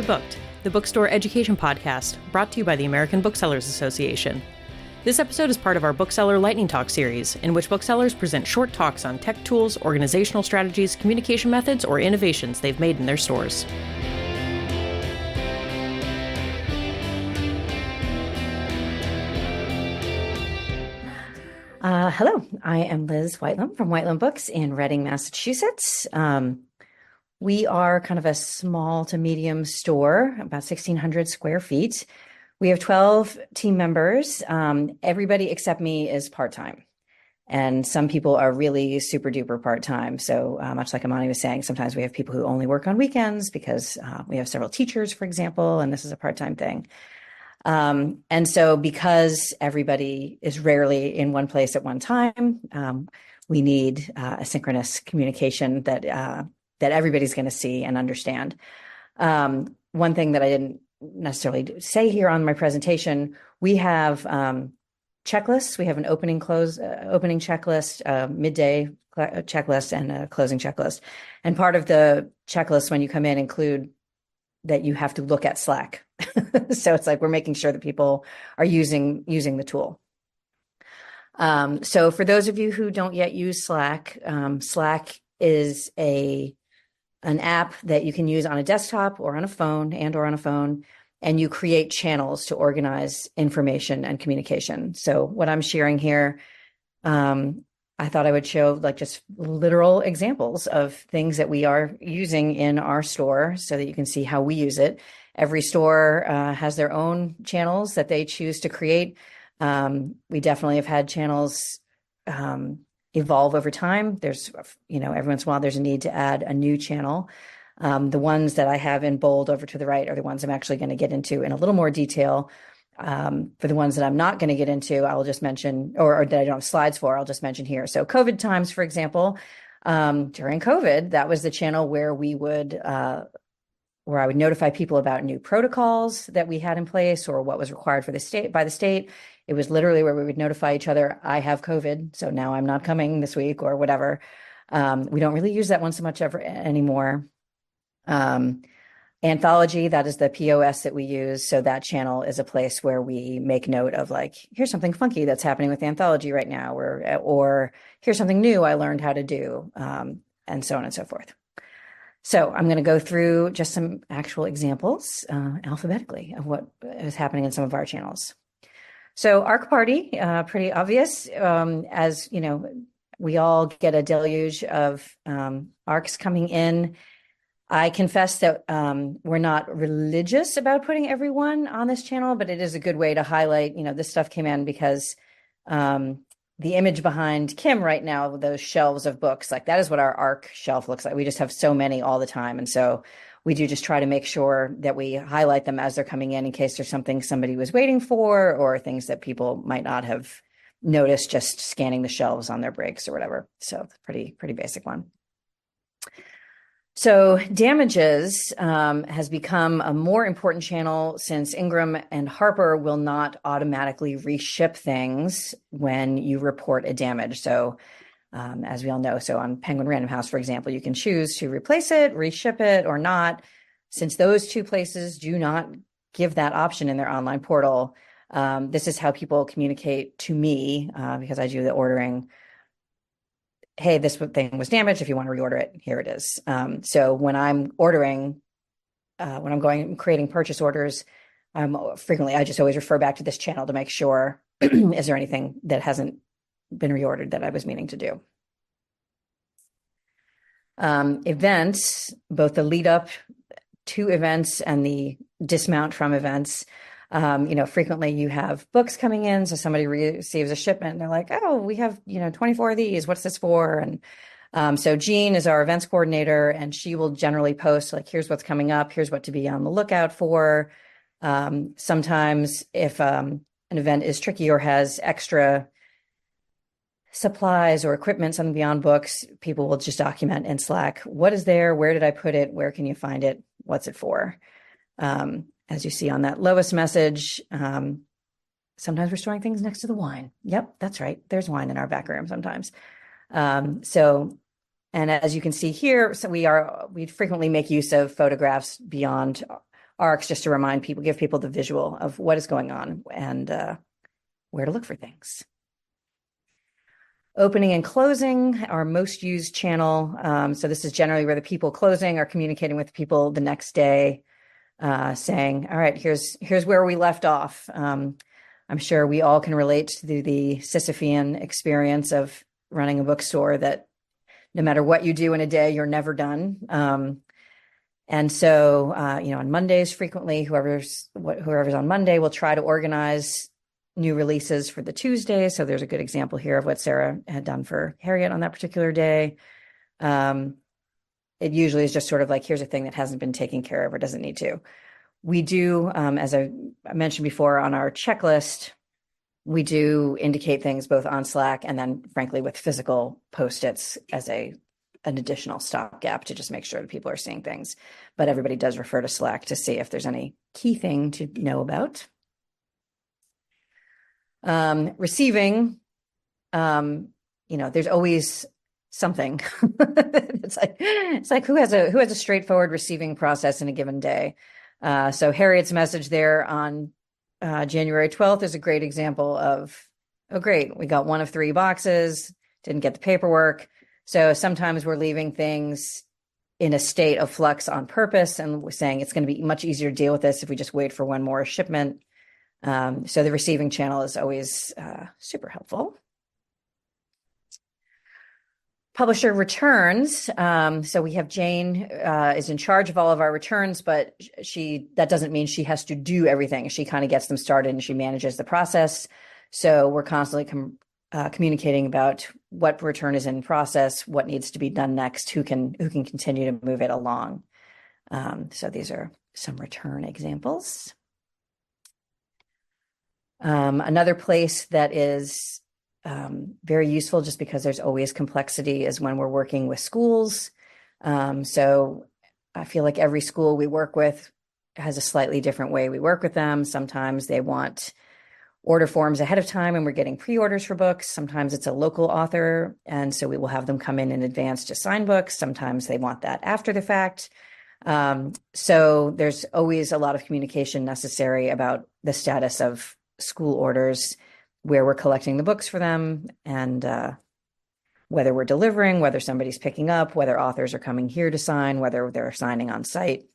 Booked, the bookstore education podcast brought to you by the American Booksellers Association. This episode is part of our Bookseller Lightning Talk series, in which booksellers present short talks on tech tools, organizational strategies, communication methods, or innovations they've made in their stores. Hello, I am Liz Whitelam from Whitelam Books in Reading, Massachusetts. We are kind of a small to medium store, about 1,600 square feet. We have 12 team members. Everybody except me is part-time. And some people are really super duper part-time. So much like Amani was saying, sometimes we have people who only work on weekends because we have several teachers, for example, and this is a part-time thing. And so because everybody is rarely in one place at one time, we need asynchronous communication that everybody's going to see and understand. One thing that I didn't necessarily say here on my presentation, we have checklists. We have an opening checklist, midday checklist, and a closing checklist. And part of the checklist when you come in include that you have to look at Slack. So it's like we're making sure that people are using the tool. So for those of you who don't yet use Slack, Slack is an app that you can use on a desktop or on a phone and you create channels to organize information and communication. So what I'm sharing here, I thought I would show like just literal examples of things that we are using in our store so that you can see how we use it. Every store has their own channels that they choose to create. We definitely have had channels evolve over time. There's, every once in a while there's a need to add a new channel. The ones that I have in bold over to the right are the ones I'm actually going to get into in a little more detail. For the ones that I'm not going to get into, I will just mention, or that I don't have slides for, I'll just mention here. So COVID times, for example, during COVID, that was the channel where where I would notify people about new protocols that we had in place or what was required by the state. It was literally where we would notify each other, I have COVID, so now I'm not coming this week or whatever. We don't really use that one so much anymore. Anthology, that is the POS that we use. So that channel is a place where we make note of like, here's something funky that's happening with Anthology right now, or here's something new I learned how to do, and so on and so forth. So I'm going to go through just some actual examples alphabetically of what is happening in some of our channels. So ARC Party, pretty obvious. As you know, we all get a deluge of ARCs coming in. I confess that we're not religious about putting everyone on this channel, but it is a good way to highlight, this stuff came in because the image behind Kim right now, those shelves of books, like that is what our ARC shelf looks like. We just have so many all the time. And so we do just try to make sure that we highlight them as they're coming in case there's something somebody was waiting for or things that people might not have noticed just scanning the shelves on their breaks or whatever. So pretty basic one. So damages has become a more important channel since Ingram and Harper will not automatically reship things when you report a damage. So as we all know, so on Penguin Random House, for example, you can choose to replace it, reship it, or not. Since those two places do not give that option in their online portal, this is how people communicate to me because I do the ordering. Hey, this thing was damaged. If you want to reorder it, here it is. So when I'm ordering, when I'm creating purchase orders, frequently, I just always refer back to this channel to make sure, is there anything that hasn't been reordered that I was meaning to do? Events, both the lead up to events and the dismount from events. Frequently you have books coming in. So somebody receives a shipment and they're like, oh, we have, 24 of these. What's this for? And so Jean is our events coordinator and she will generally post like, here's what's coming up. Here's what to be on the lookout for. Sometimes if an event is tricky or has extra supplies or equipment, something beyond books, people will just document in Slack. What is there? Where did I put it? Where can you find it? What's it for? As you see on that lowest message, sometimes we're storing things next to the wine. Yep, that's right. There's wine in our back room sometimes. And as you can see here, so we frequently make use of photographs beyond arcs just to remind people, give people the visual of what is going on and where to look for things. Opening and closing, our most used channel. So this is generally where the people closing are communicating with people the next day, saying, all right, here's where we left off. I'm sure we all can relate to the Sisyphean experience of running a bookstore, that no matter what you do in a day, you're never done. And so, on Mondays, frequently, whoever's on Monday will try to organize new releases for the Tuesday. So there's a good example here of what Sarah had done for Harriet on that particular day. It usually is just sort of like, here's a thing that hasn't been taken care of or doesn't need to. We do, as I mentioned before on our checklist, we do indicate things both on Slack and then, frankly, with physical Post-its as an additional stopgap to just make sure that people are seeing things. But everybody does refer to Slack to see if there's any key thing to know about. Receiving, there's always something. it's like who has a straightforward receiving process in a given day. So Harriet's message there on January 12th is a great example of, oh, great, we got one of 3 boxes, didn't get the paperwork. So sometimes we're leaving things in a state of flux on purpose, and we're saying it's going to be much easier to deal with this if we just wait for one more shipment. So the receiving channel is always super helpful. Publisher returns. So we have Jane is in charge of all of our returns, but that doesn't mean she has to do everything. She kind of gets them started and she manages the process. So we're constantly communicating about what return is in process, what needs to be done next, who can continue to move it along. So these are some return examples. Another place that is very useful, just because there's always complexity, is when we're working with schools. So I feel like every school we work with has a slightly different way we work with them. Sometimes they want order forms ahead of time and we're getting pre-orders for books. Sometimes it's a local author, and so we will have them come in advance to sign books. Sometimes they want that after the fact. So there's always a lot of communication necessary about the status of school orders, where we're collecting the books for them, and whether we're delivering, whether somebody's picking up, whether authors are coming here to sign, whether they're signing on site.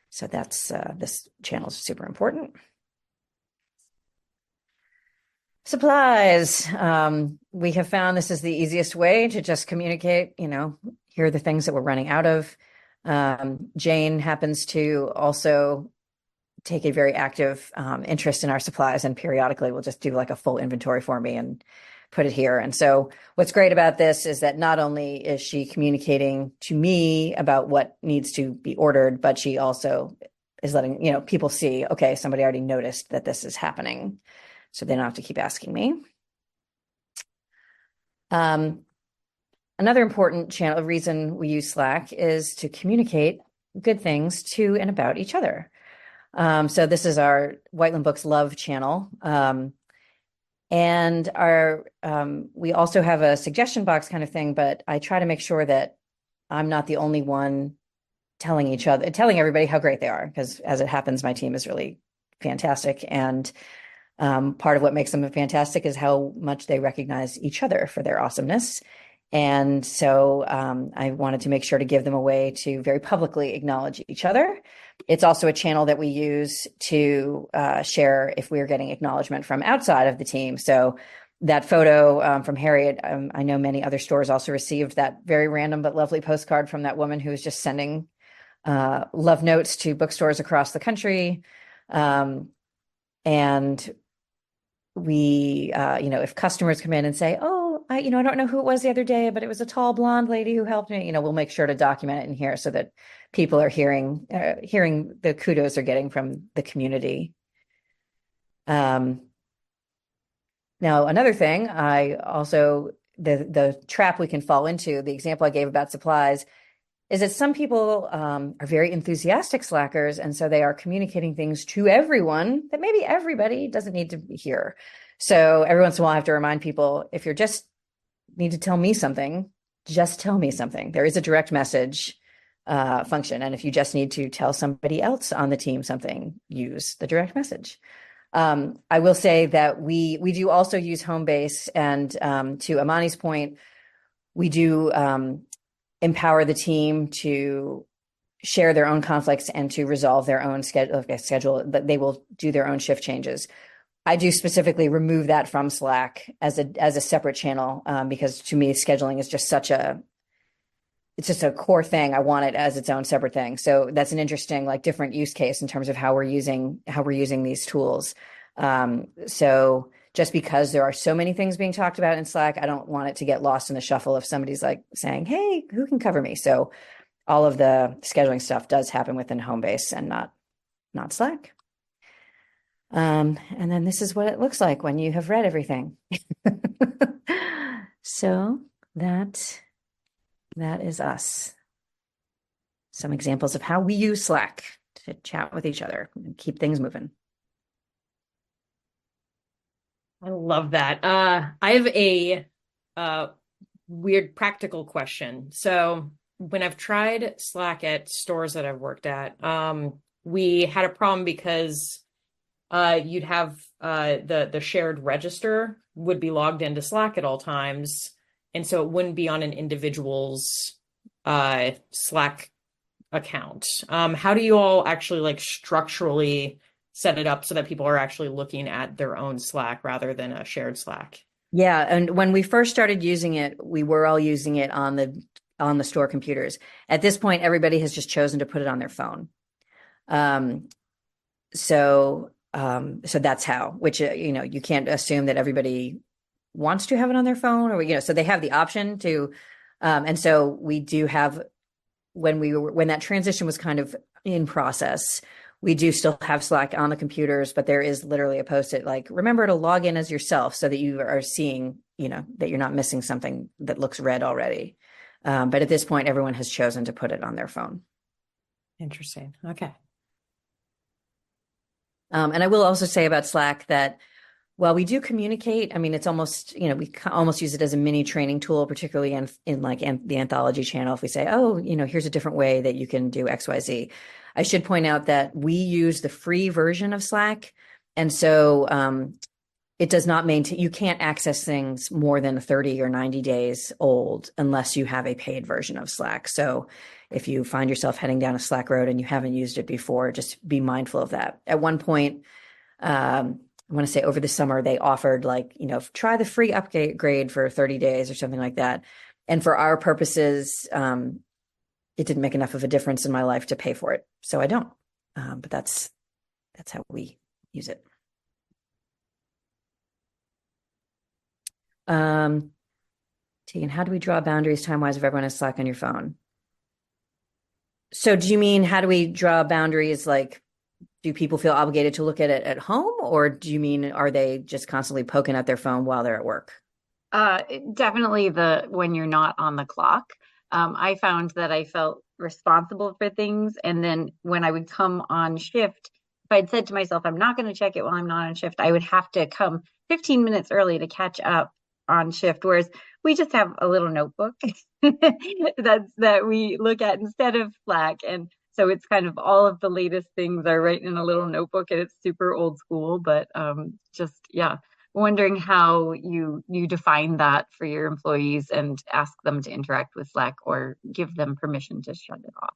So that's this channel is super important. Supplies. We have found this is the easiest way to just communicate, here are the things that we're running out of. Jane happens to also take a very active interest in our supplies, and periodically we'll just do like a full inventory for me and put it here. And so what's great about this is that not only is she communicating to me about what needs to be ordered, but she also is letting people see, okay, somebody already noticed that this is happening, so they don't have to keep asking me. Another important reason we use Slack is to communicate good things to and about each other. So this is our Whitelam Books Love channel. And we also have a suggestion box kind of thing, but I try to make sure that I'm not the only one telling everybody how great they are, because as it happens, my team is really fantastic. And part of what makes them fantastic is how much they recognize each other for their awesomeness. And so I wanted to make sure to give them a way to very publicly acknowledge each other. It's also a channel that we use to share if we're getting acknowledgement from outside of the team. So that photo from Harriet, I know many other stores also received that very random but lovely postcard from that woman who was just sending love notes to bookstores across the country. And we, if customers come in and say, oh, I don't know who it was the other day, but it was a tall blonde lady who helped me, we'll make sure to document it in here so that people are hearing the kudos they're getting from the community. Now, another thing, the trap we can fall into, the example I gave about supplies, is that some people are very enthusiastic Slackers, and so they are communicating things to everyone that maybe everybody doesn't need to hear. So every once in a while, I have to remind people, if you're just need to tell me something, just tell me something. There is a direct message function. And if you just need to tell somebody else on the team something, use the direct message. I will say that we do also use Homebase, and to Amani's point, we do empower the team to share their own conflicts and to resolve their own schedule, that they will do their own shift changes. I do specifically remove that from Slack as a separate channel, because to me, scheduling is just it's just a core thing. I want it as its own separate thing. So that's an interesting, like, different use case in terms of how we're using these tools. So just because there are so many things being talked about in Slack, I don't want it to get lost in the shuffle if somebody's like saying, "Hey, who can cover me?" So all of the scheduling stuff does happen within Homebase and not Slack. And then this is what it looks like when you have read everything. So that is us. Some examples of how we use Slack to chat with each other and keep things moving. I love that. I have a weird practical question. So when I've tried Slack at stores that I've worked at, we had a problem because you'd have the shared register would be logged into Slack at all times, and so it wouldn't be on an individual's Slack account. How do you all actually, like, structurally set it up so that people are actually looking at their own Slack rather than a shared Slack? Yeah, and when we first started using it, we were all using it on the store computers. At this point, everybody has just chosen to put it on their phone. So that's how, which, you can't assume that everybody wants to have it on their phone, or, so they have the option to, and so we do have, when that transition was kind of in process, we do still have Slack on the computers, but there is literally a post-it like, remember to log in as yourself, so that you are seeing, that you're not missing something that looks red already. But at this point, everyone has chosen to put it on their phone. Interesting. Okay. And I will also say about Slack that while we do communicate, I mean, it's almost, we almost use it as a mini training tool, particularly in like the anthology channel. If we say, oh, here's a different way that you can do XYZ. I should point out that we use the free version of Slack. And so it does not maintain, you can't access things more than 30 or 90 days old unless you have a paid version of Slack. So if you find yourself heading down a Slack road and you haven't used it before, just be mindful of that. At one point, I want to say over the summer, they offered, like, try the free upgrade for 30 days or something like that. And for our purposes, it didn't make enough of a difference in my life to pay for it. So I don't, but that's how we use it. Tegan, how do we draw boundaries time-wise if everyone has Slack on your phone? So do you mean, how do we draw boundaries? Like, do people feel obligated to look at it at home? Or do you mean, are they just constantly poking at their phone while they're at work? Definitely when you're not on the clock. I found that I felt responsible for things. And then when I would come on shift, if I'd said to myself, I'm not going to check it while I'm not on shift, I would have to come 15 minutes early to catch up on shift. Whereas we just have a little notebook that we look at instead of Slack. And so it's kind of all of the latest things are right in a little notebook, and it's super old school, but wondering how you define that for your employees and ask them to interact with Slack or give them permission to shut it off.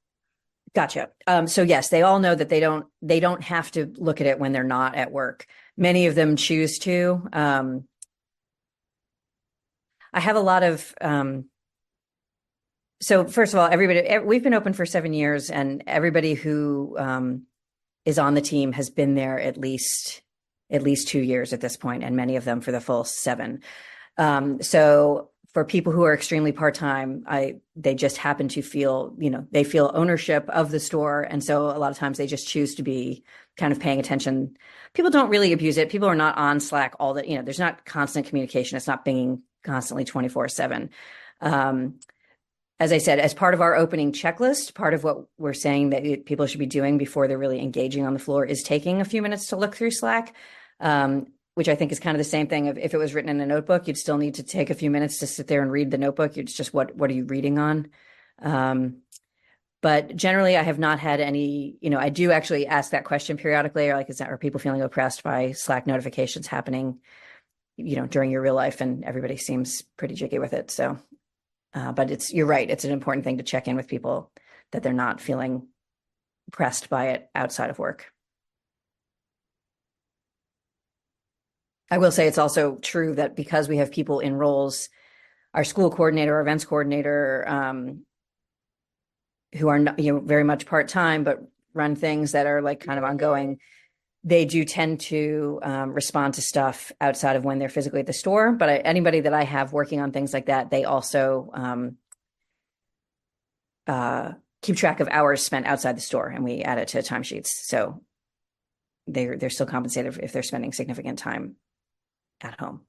Gotcha. So yes, they all know that they don't have to look at it when they're not at work. Many of them choose to. I have a lot of, so first of all, we've been open for 7 years, and everybody who is on the team has been there at least 2 years at this point, and many of them for the full 7. So for people who are extremely part-time, they just happen to feel, they feel ownership of the store. And so a lot of times they just choose to be kind of paying attention. People don't really abuse it. People are not on Slack there's not constant communication. It's not being constantly 24/7. As I said, as part of our opening checklist, part of what we're saying that people should be doing before they're really engaging on the floor is taking a few minutes to look through Slack, which I think is kind of the same thing. If it was written in a notebook, you'd still need to take a few minutes to sit there and read the notebook. It's just, what are you reading on? But generally, I have not had any, I do actually ask that question periodically, or are people feeling oppressed by Slack notifications happening, during your real life? And everybody seems pretty jiggy with it. So, but you're right. It's an important thing to check in with people that they're not feeling pressed by it outside of work. I will say it's also true that because we have people in roles, our school coordinator, our events coordinator, who are not, very much part-time, but run things that are like kind of ongoing, they do tend to respond to stuff outside of when they're physically at the store. But anybody that I have working on things like that, they also keep track of hours spent outside the store, and we add it to timesheets. So they're still compensated if they're spending significant time at home.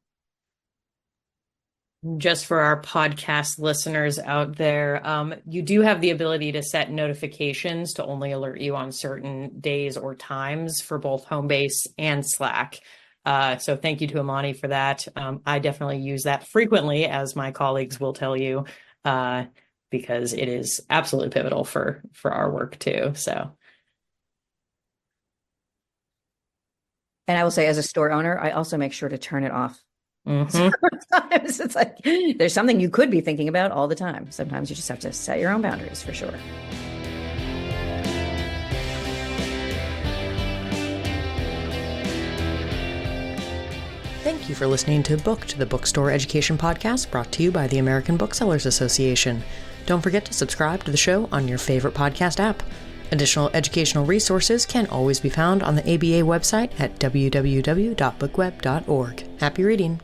Just for our podcast listeners out there, you do have the ability to set notifications to only alert you on certain days or times for both Homebase and Slack. So thank you to Amani for that. I definitely use that frequently, as my colleagues will tell you, because it is absolutely pivotal for our work too. So. And I will say, as a store owner, I also make sure to turn it off. Mm-hmm. Sometimes it's like there's something you could be thinking about all the time. Sometimes you just have to set your own boundaries, for sure. Thank you for listening to the Bookstore Education Podcast, brought to you by the American Booksellers Association. Don't forget to subscribe to the show on your favorite podcast app. Additional educational resources can always be found on the ABA website at www.bookweb.org. Happy reading!